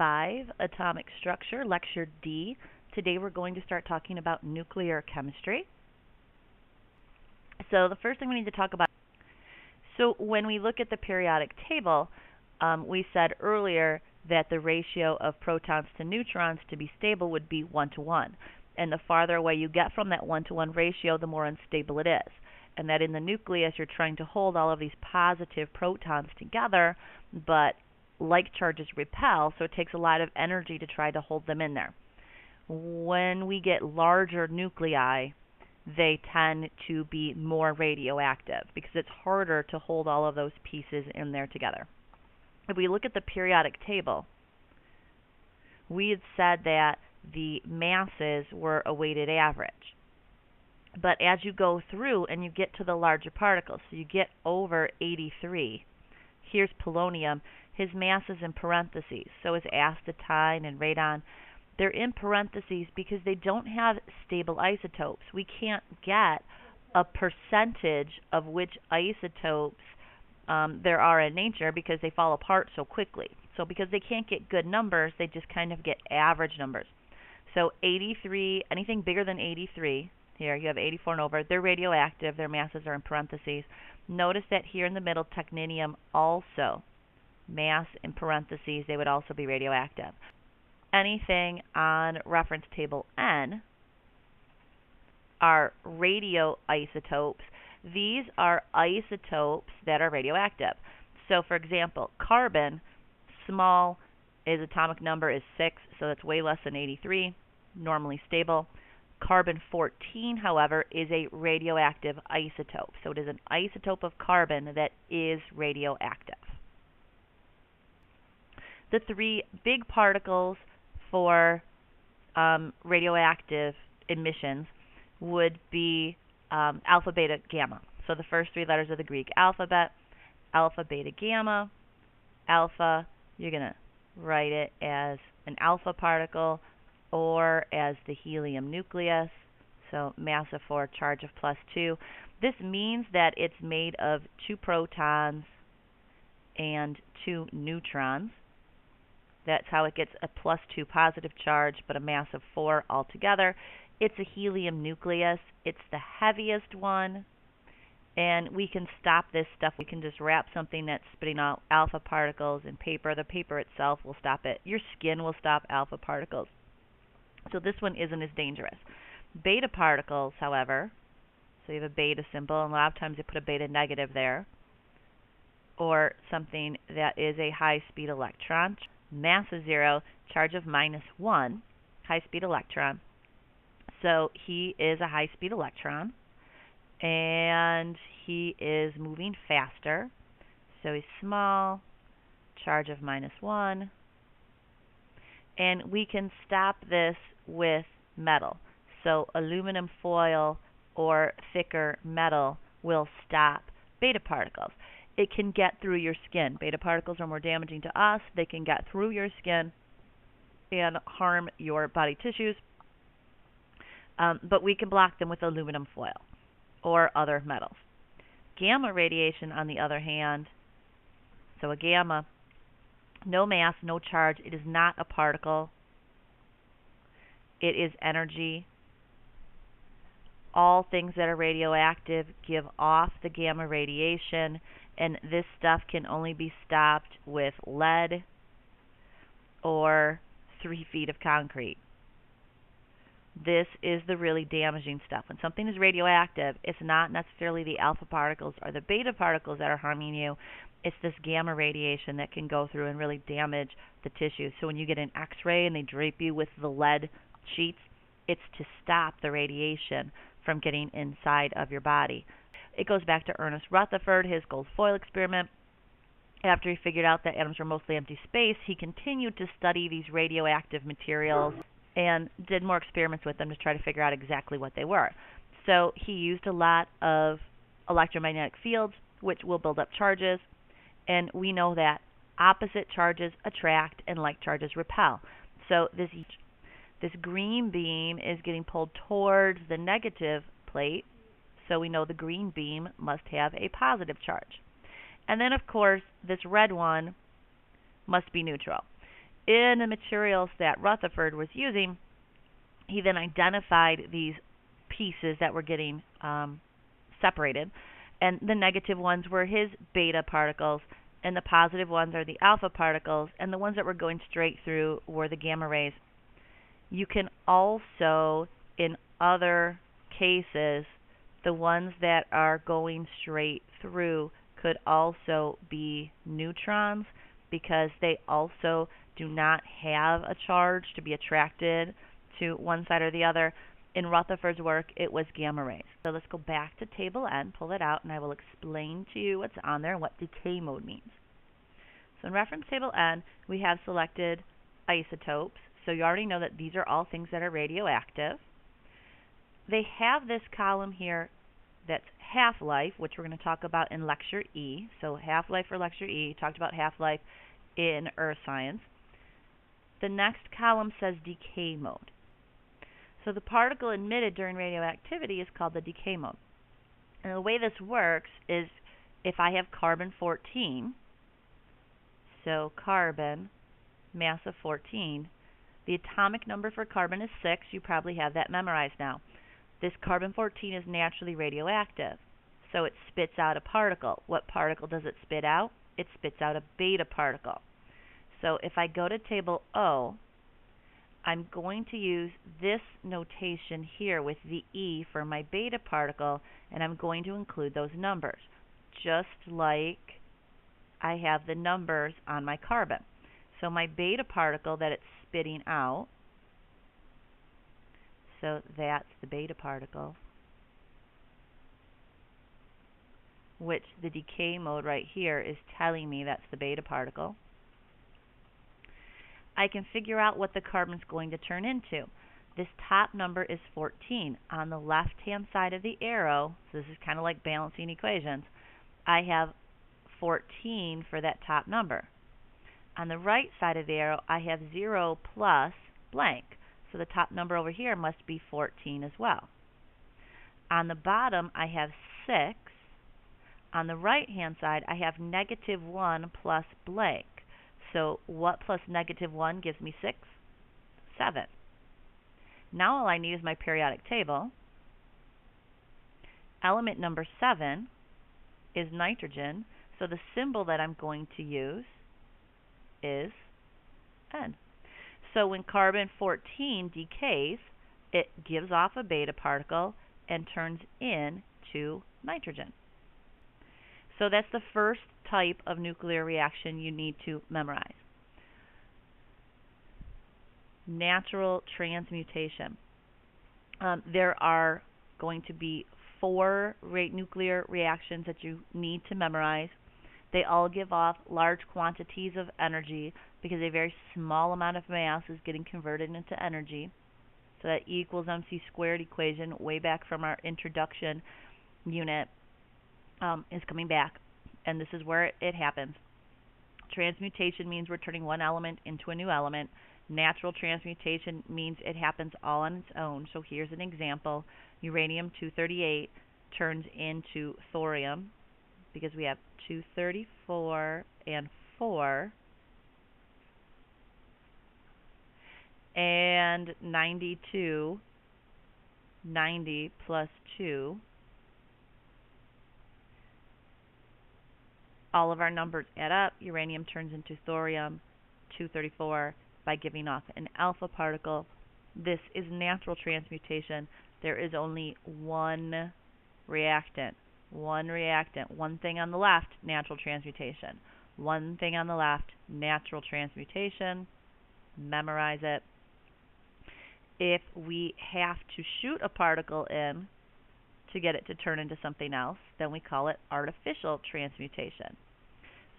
5, Atomic Structure, Lecture D. Today we're going to start talking about nuclear chemistry. So the first thing we need to talk about, so when we look at the periodic table, we said earlier that the ratio of protons to neutrons to be stable would be 1 to 1. And the farther away you get from that 1 to 1 ratio, the more unstable it is. And that in the nucleus, you're trying to hold all of these positive protons together, but like charges repel, so it takes a lot of energy to try to hold them in there. When we get larger nuclei, they tend to be more radioactive because it's harder to hold all of those pieces in there together. If we look at the periodic table, we had said that the masses were a weighted average. But as you go through and you get to the larger particles, so you get over 83, here's polonium, his mass is in parentheses. So is astatine and radon. They're in parentheses because they don't have stable isotopes. We can't get a percentage of which isotopes there are in nature because they fall apart so quickly. So because they can't get good numbers, they just kind of get average numbers. So 83, anything bigger than 83, here you have 84 and over, they're radioactive, their masses are in parentheses. Notice that here in the middle, technetium also, mass in parentheses, they would also be radioactive. Anything on reference table N are radioisotopes. These are isotopes that are radioactive. So for example, carbon, small, its atomic number is 6, so that's way less than 83, normally stable. Carbon-14, however, is a radioactive isotope. So it is an isotope of carbon that is radioactive. The three big particles for radioactive emissions would be alpha, beta, gamma. So the first three letters of the Greek alphabet, alpha, beta, gamma. Alpha, you're going to write it as an alpha particle or as the helium nucleus, so mass of 4, charge of +2. This means that it's made of 2 protons and 2 neutrons. That's how it gets a +2 positive charge, but a mass of 4 altogether. It's a helium nucleus. It's the heaviest one, and we can stop this stuff. We can just wrap something that's spitting out alpha particles in paper. The paper itself will stop it. Your skin will stop alpha particles. So this one isn't as dangerous. Beta particles, however, so you have a beta symbol, and a lot of times you put a beta negative there, or something that is a high-speed electron. Mass of 0, charge of -1, high-speed electron. So he is a high-speed electron, and he is moving faster. So he's small, charge of -1. And we can stop this with metal. So aluminum foil or thicker metal will stop beta particles. It can get through your skin. Beta particles are more damaging to us. They can get through your skin and harm your body tissues. But we can block them with aluminum foil or other metals. Gamma radiation, on the other hand, so a gamma, no mass, no charge. It is not a particle. It is energy. All things that are radioactive give off the gamma radiation, and this stuff can only be stopped with lead or 3 feet of concrete. This is the really damaging stuff. When something is radioactive, it's not necessarily the alpha particles or the beta particles that are harming you. It's this gamma radiation that can go through and really damage the tissue. So when you get an X-ray and they drape you with the lead sheets, it's to stop the radiation from getting inside of your body. It goes back to Ernest Rutherford, his gold foil experiment. After he figured out that atoms were mostly empty space, he continued to study these radioactive materials and did more experiments with them to try to figure out exactly what they were. So he used a lot of electromagnetic fields, which will build up charges, and we know that opposite charges attract and like charges repel. So this green beam is getting pulled towards the negative plate, so we know the green beam must have a positive charge. And then, of course, this red one must be neutral. in the materials that Rutherford was using, he then identified these pieces that were getting separated, and the negative ones were his beta particles, and the positive ones are the alpha particles, and the ones that were going straight through were the gamma rays. You can also, in other cases, the ones that are going straight through could also be neutrons because they also do not have a charge to be attracted to one side or the other. In Rutherford's work, it was gamma rays. So let's go back to table N, pull it out, and I will explain to you what's on there and what decay mode means. So in reference table N, we have selected isotopes. So you already know that these are all things that are radioactive. They have this column here that's half-life, which we're going to talk about in Lecture E. So half-life for Lecture E, talked about half-life in earth science. The next column says decay mode. So the particle emitted during radioactivity is called the decay mode. And the way this works is if I have carbon-14, so carbon, mass of 14, the atomic number for carbon is 6. You probably have that memorized now. This carbon-14 is naturally radioactive, so it spits out a particle. What particle does it spit out? It spits out a beta particle. So if I go to table O, I'm going to use this notation here with the E for my beta particle, and I'm going to include those numbers, just like I have the numbers on my carbon. So my beta particle that it's spitting out, so that's the beta particle, which the decay mode right here is telling me that's the beta particle. I can figure out what the carbon's going to turn into. This top number is 14. On the left-hand side of the arrow, so this is kind of like balancing equations, I have 14 for that top number. On the right side of the arrow, I have 0 plus blank. So the top number over here must be 14 as well. On the bottom, I have 6. On the right-hand side, I have negative 1 plus blank. So what plus negative 1 gives me 6? 7. Now all I need is my periodic table. Element number 7 is nitrogen, so the symbol that I'm going to use is N. So when carbon-14 decays, it gives off a beta particle and turns into nitrogen. So that's the first type of nuclear reaction you need to memorize. Natural transmutation. There are going to be 4 nuclear reactions that you need to memorize. They all give off large quantities of energy because a very small amount of mass is getting converted into energy. So that E equals mc squared equation way back from our introduction unit is coming back, and this is where it happens. Transmutation means we're turning one element into a new element. Natural transmutation means it happens all on its own. So here's an example. Uranium-238 turns into thorium because we have 234 and 4 and 92, 90 plus 2. All of our numbers add up. Uranium turns into thorium-234 by giving off an alpha particle. This is natural transmutation. There is only one reactant. One thing on the left, natural transmutation. One thing on the left, natural transmutation. Memorize it. If we have to shoot a particle in to get it to turn into something else, then we call it artificial transmutation.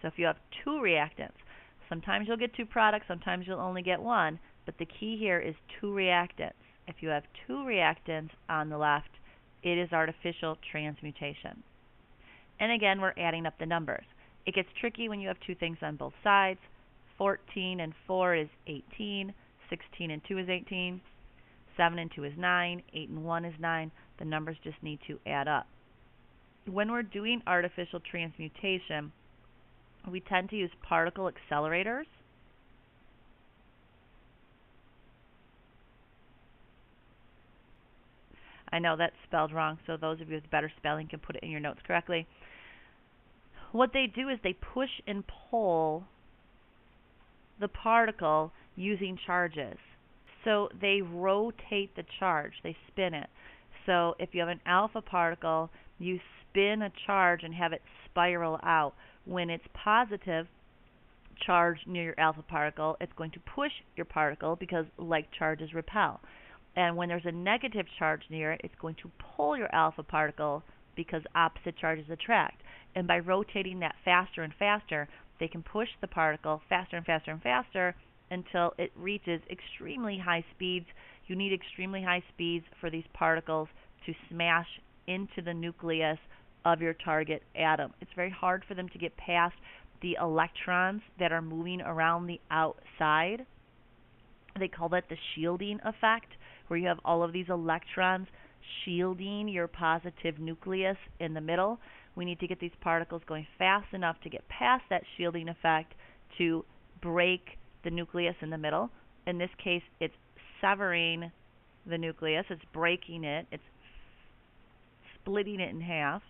So if you have 2 reactants, sometimes you'll get 2 products, sometimes you'll only get 1, but the key here is 2 reactants. If you have 2 reactants on the left, it is artificial transmutation. And again, we're adding up the numbers. It gets tricky when you have 2 things on both sides. 14 and 4 is 18, 16 and 2 is 18, 7 and 2 is 9, 8 and 1 is 9. The numbers just need to add up. When we're doing artificial transmutation, we tend to use particle accelerators. I know that's spelled wrong, so those of you with better spelling can put it in your notes correctly. What they do is they push and pull the particle using charges. So they rotate the charge, they spin it. So if you have an alpha particle, you spin a charge and have it spiral out. When it's positive charge near your alpha particle, it's going to push your particle because like charges repel. And when there's a negative charge near it, it's going to pull your alpha particle because opposite charges attract. And by rotating that faster and faster, they can push the particle faster and faster and faster until it reaches extremely high speeds. You need extremely high speeds for these particles to smash into the nucleus of your target atom. It's very hard for them to get past the electrons that are moving around the outside. They call that the shielding effect, where you have all of these electrons shielding your positive nucleus in the middle. We need to get these particles going fast enough to get past that shielding effect to break the nucleus in the middle. In this case, it's severing the nucleus, it's breaking it, it's splitting it in half.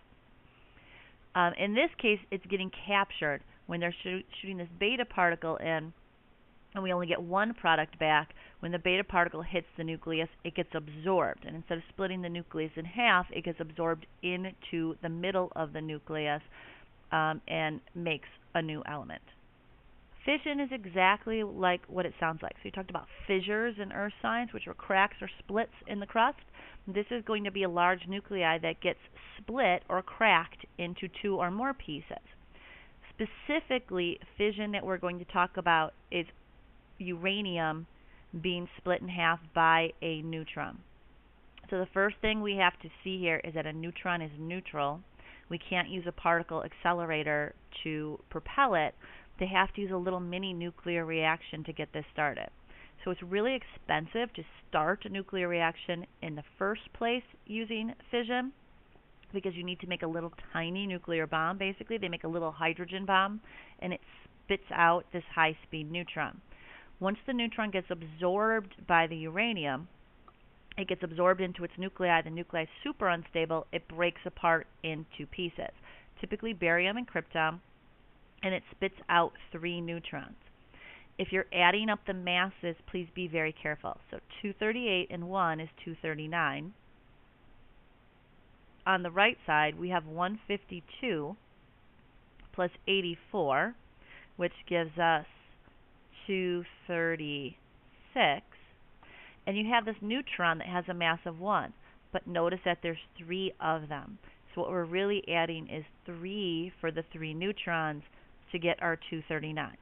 In this case, it's getting captured. When they're shooting this beta particle in, and we only get one product back, when the beta particle hits the nucleus, it gets absorbed. And instead of splitting the nucleus in half, it gets absorbed into the middle of the nucleus and makes a new element. Fission is exactly like what it sounds like. So we talked about fissures in earth science, which are cracks or splits in the crust. This is going to be a large nuclei that gets split or cracked into two or more pieces. Specifically, fission that we're going to talk about is uranium being split in half by a neutron. So the first thing we have to see here is that a neutron is neutral. We can't use a particle accelerator to propel it. They have to use a little mini nuclear reaction to get this started. So it's really expensive to start a nuclear reaction in the first place using fission, because you need to make a little tiny nuclear bomb. Basically, they make a little hydrogen bomb, and it spits out this high-speed neutron. Once the neutron gets absorbed by the uranium, it gets absorbed into its nuclei. The nuclei is super unstable. It breaks apart into pieces, typically barium and krypton, and it spits out 3 neutrons. If you're adding up the masses, please be very careful. So 238 and 1 is 239. On the right side, we have 152 plus 84, which gives us 236. And you have this neutron that has a mass of 1. But notice that there's 3 of them. So what we're really adding is 3 for the 3 neutrons to get our 239.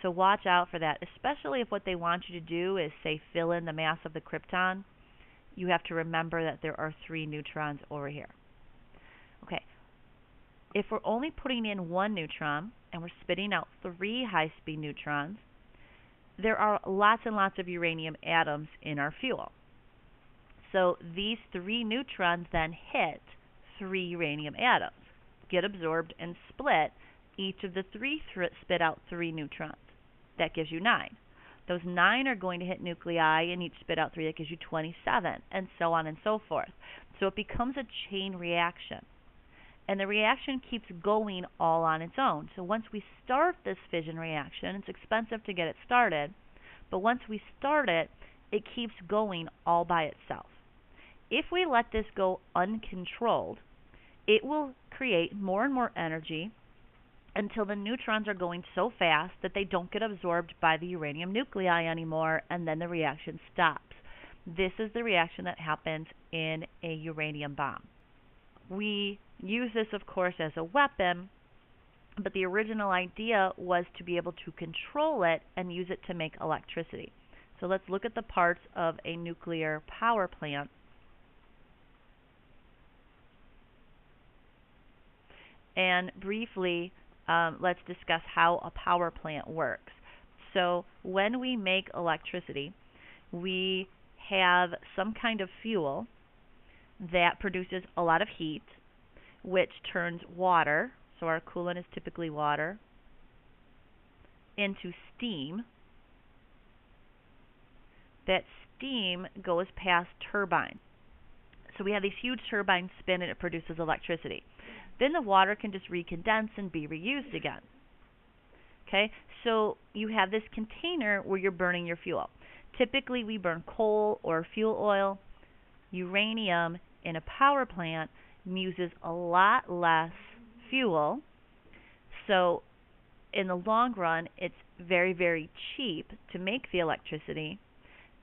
So watch out for that, especially if what they want you to do is, say, fill in the mass of the krypton. You have to remember that there are 3 neutrons over here. Okay, if we're only putting in 1 neutron and we're spitting out 3 high-speed neutrons, there are lots and lots of uranium atoms in our fuel. So these 3 neutrons then hit 3 uranium atoms, get absorbed and split. Each of the 3 spit out 3 neutrons. That gives you 9. Those 9 are going to hit nuclei and each spit out 3. That gives you 27, and so on and so forth. So it becomes a chain reaction. And the reaction keeps going all on its own. So once we start this fission reaction, it's expensive to get it started, but once we start it, it keeps going all by itself. If we let this go uncontrolled, it will create more and more energy until the neutrons are going so fast that they don't get absorbed by the uranium nuclei anymore, and then the reaction stops. This is the reaction that happens in a uranium bomb. We use this, of course, as a weapon, but the original idea was to be able to control it and use it to make electricity. So let's look at the parts of a nuclear power plant. And briefly, let's discuss how a power plant works. So when we make electricity, we have some kind of fuel that produces a lot of heat, which turns water, so our coolant is typically water, into steam. That steam goes past turbines. So we have these huge turbines spin and it produces electricity. Then the water can just recondense and be reused again. Okay, so you have this container where you're burning your fuel. Typically we burn coal or fuel oil. Uranium in a power plant uses a lot less fuel. So in the long run, it's very, very cheap to make the electricity,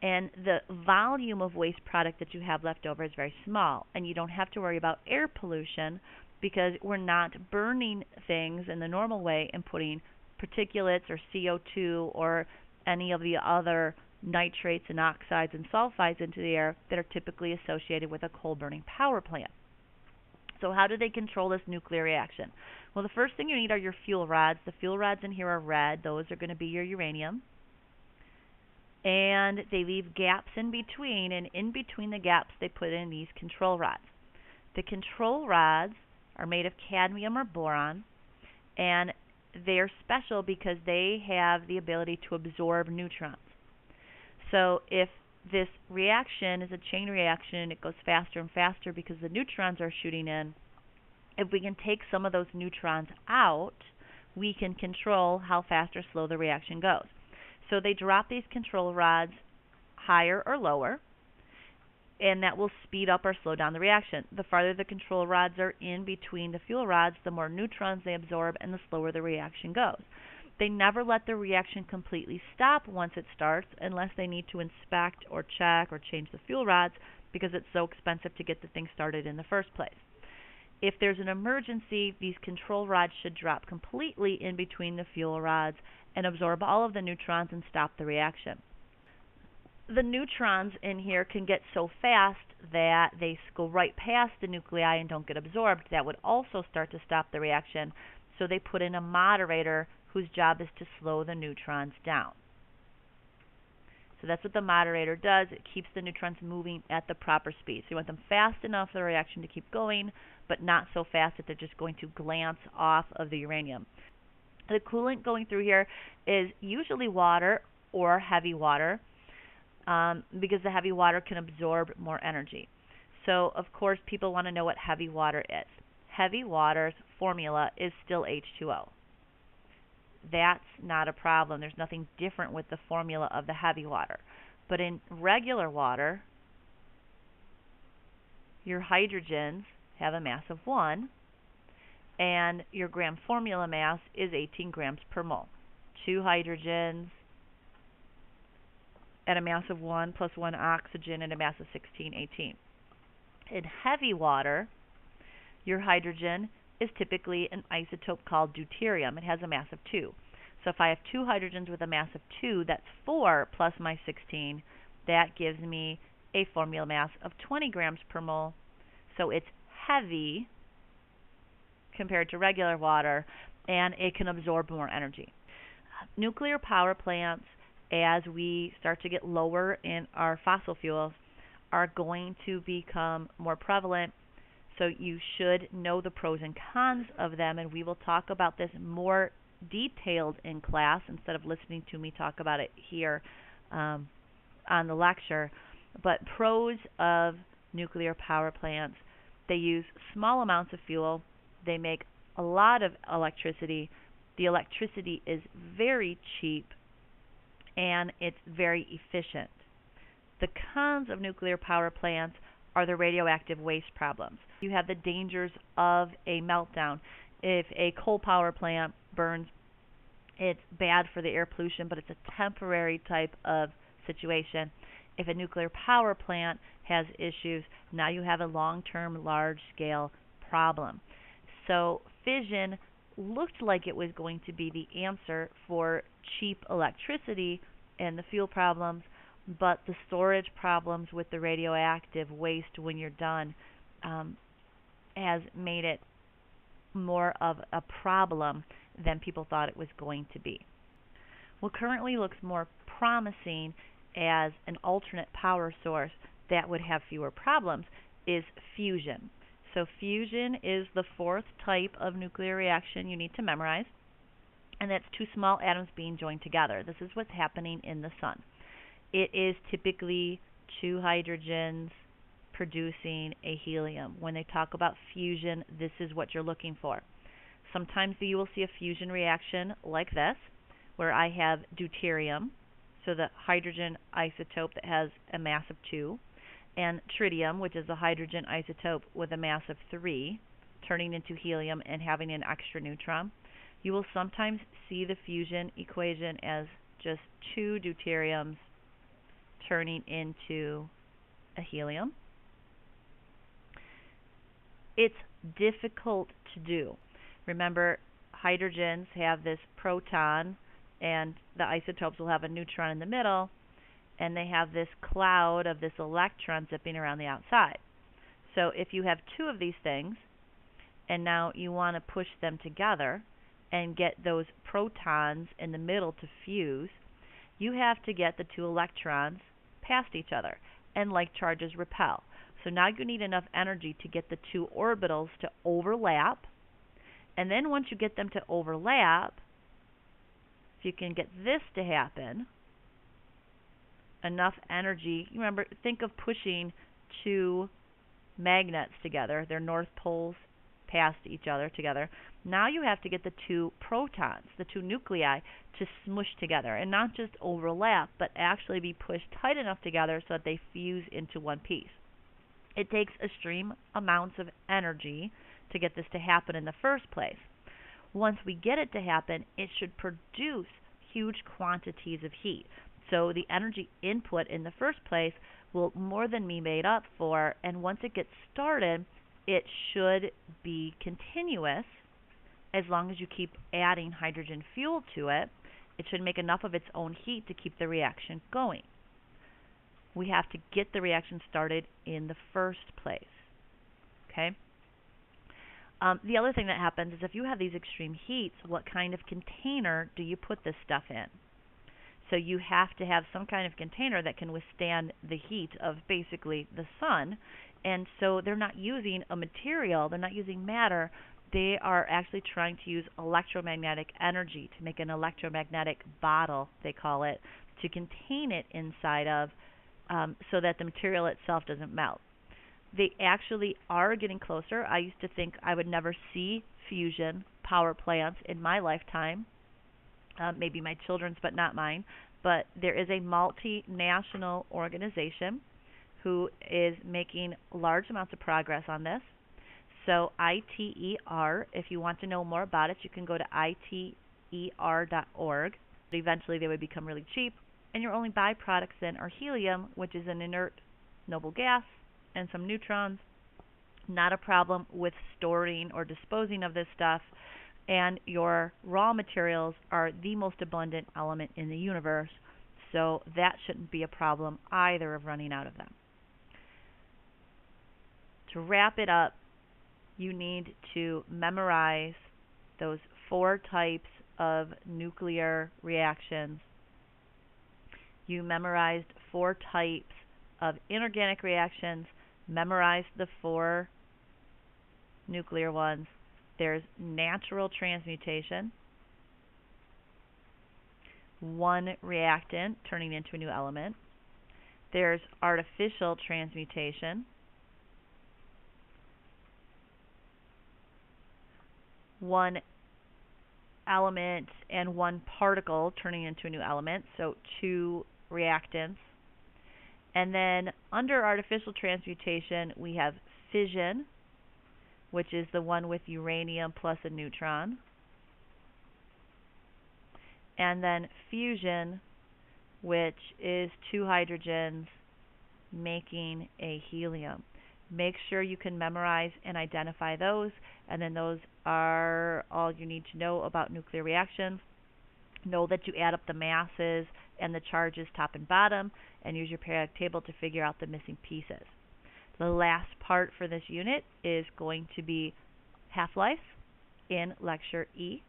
and the volume of waste product that you have left over is very small, and you don't have to worry about air pollution because we're not burning things in the normal way and putting particulates or CO2 or any of the other nitrates and oxides and sulfides into the air that are typically associated with a coal burning power plant. So how do they control this nuclear reaction? Well, the first thing you need are your fuel rods. The fuel rods in here are red. Those are going to be your uranium. And they leave gaps in between, and in between the gaps they put in these control rods. The control rods are made of cadmium or boron, and they're special because they have the ability to absorb neutrons. So if this reaction is a chain reaction and it goes faster and faster because the neutrons are shooting in, if we can take some of those neutrons out, we can control how fast or slow the reaction goes. So they drop these control rods higher or lower, and that will speed up or slow down the reaction. The farther the control rods are in between the fuel rods, the more neutrons they absorb and the slower the reaction goes. They never let the reaction completely stop once it starts unless they need to inspect or check or change the fuel rods because it's so expensive to get the thing started in the first place. If there's an emergency, these control rods should drop completely in between the fuel rods and absorb all of the neutrons and stop the reaction. The neutrons in here can get so fast that they go right past the nuclei and don't get absorbed. That would also start to stop the reaction. So they put in a moderator whose job is to slow the neutrons down. So that's what the moderator does. It keeps the neutrons moving at the proper speed. So you want them fast enough for the reaction to keep going, but not so fast that they're just going to glance off of the uranium. The coolant going through here is usually water or heavy water because the heavy water can absorb more energy. So, of course, people want to know what heavy water is. Heavy water's formula is still H2O. That's not a problem. There's nothing different with the formula of the heavy water. But in regular water, your hydrogens have a mass of 1, and your gram formula mass is 18 grams per mole. 2 hydrogens at a mass of 1 plus 1 oxygen at a mass of 16, 18. In heavy water, your hydrogen is typically an isotope called deuterium. It has a mass of 2. So if I have 2 hydrogens with a mass of 2, that's 4 plus my 16. That gives me a formula mass of 20 grams per mole. So it's heavy compared to regular water, and it can absorb more energy. Nuclear power plants, as we start to get lower in our fossil fuels, are going to become more prevalent. So you should know the pros and cons of them, and we will talk about this more detailed in class instead of listening to me talk about it here on the lecture. But pros of nuclear power plants: they use small amounts of fuel, they make a lot of electricity, the electricity is very cheap, and it's very efficient. The cons of nuclear power plants are the radioactive waste problems. You have the dangers of a meltdown. If a coal power plant burns, it's bad for the air pollution, but it's a temporary type of situation. If a nuclear power plant has issues, now you have a long-term, large-scale problem. So fission looked like it was going to be the answer for cheap electricity and the fuel problems, but the storage problems with the radioactive waste when you're done has made it more of a problem than people thought it was going to be. What currently looks more promising as an alternate power source that would have fewer problems is fusion. So fusion is the 4th type of nuclear reaction you need to memorize, and that's 2 small atoms being joined together. This is what's happening in the sun. It is typically 2 hydrogens producing a helium. When they talk about fusion, this is what you're looking for. Sometimes you will see a fusion reaction like this, where I have deuterium, so the hydrogen isotope that has a mass of 2, and tritium, which is a hydrogen isotope with a mass of 3, turning into helium and having an extra neutron. You will sometimes see the fusion equation as just 2 deuteriums turning into a helium. It's difficult to do. Remember, hydrogens have this proton, and the isotopes will have a neutron in the middle, and they have this cloud of this electron zipping around the outside. So if you have 2 of these things, and now you want to push them together and get those protons in the middle to fuse, you have to get the 2 electrons past each other, and like charges repel. So now you need enough energy to get the 2 orbitals to overlap, and then once you get them to overlap, if you can get this to happen, enough energy, remember, think of pushing 2 magnets together, their north poles past each other together. Now you have to get the 2 protons, the 2 nuclei, to smush together and not just overlap, but actually be pushed tight enough together so that they fuse into one piece. It takes extreme amounts of energy to get this to happen in the first place. Once we get it to happen, it should produce huge quantities of heat. So the energy input in the first place will more than be made up for, and once it gets started, it should be continuous as long as you keep adding hydrogen fuel to it. It should make enough of its own heat to keep the reaction going. We have to get the reaction started in the first place. Okay? The other thing that happens is if you have these extreme heats, what kind of container do you put this stuff in? So you have to have some kind of container that can withstand the heat of basically the sun. And so they're not using a material, they're not using matter, they are actually trying to use electromagnetic energy to make an electromagnetic bottle, they call it, to contain it inside of, so that the material itself doesn't melt. They actually are getting closer. I used to think I would never see fusion power plants in my lifetime, maybe my children's, but not mine. But there is a multinational organization who is making large amounts of progress on this. So ITER, if you want to know more about it, you can go to iter.org. Eventually they would become really cheap, and your only byproducts then are helium, which is an inert noble gas, and some neutrons. Not a problem with storing or disposing of this stuff. And your raw materials are the most abundant element in the universe, so that shouldn't be a problem either of running out of them. To wrap it up, you need to memorize those 4 types of nuclear reactions. You memorized 4 types of inorganic reactions. Memorize the 4 nuclear ones. There's natural transmutation, 1 reactant turning into a new element. There's artificial transmutation, 1 element and 1 particle turning into a new element, so 2 reactants. And then under artificial transmutation, we have fission, which is the one with uranium plus a neutron. And then fusion, which is 2 hydrogens making a helium. Make sure you can memorize and identify those, and then those are all you need to know about nuclear reactions. Know that you add up the masses and the charges top and bottom, and use your periodic table to figure out the missing pieces. The last part for this unit is going to be half-life in Lecture E.